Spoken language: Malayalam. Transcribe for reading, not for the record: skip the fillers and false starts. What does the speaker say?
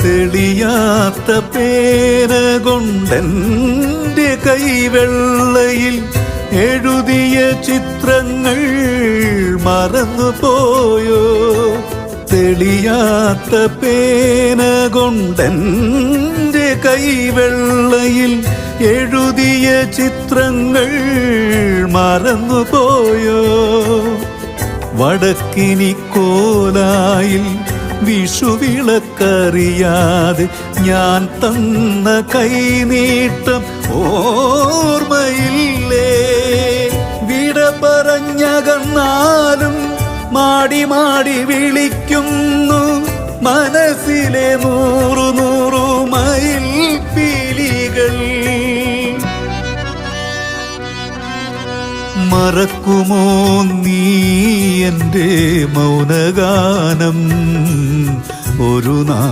തെളിയാത്ത പേന കൊണ്ടെൻ്റെ കൈവെള്ളയിൽ എഴുതിയ ചിത്രങ്ങൾ മറന്നുപോയോ? തെളിയാത്ത പേന കൊണ്ടെൻ്റെ കൈവെള്ളയിൽ എഴുതിയ ചിത്രങ്ങൾ മറന്നുപോയോ? വടക്കിനി കോലായിൽ വിഷുവിളക്കറിയാതെ ഞാൻ തന്ന കൈനീട്ടം ഓർമ്മയില്ലേ? വിട പറഞ്ഞകന്നാലും മാടി മാടി വിളിക്കുന്നു മനസ്സിലെ 100 മയിൽ പീലികൾ. മറക്കുമോ നീ എൻ്റെ മൗനഗാനം? ഒരു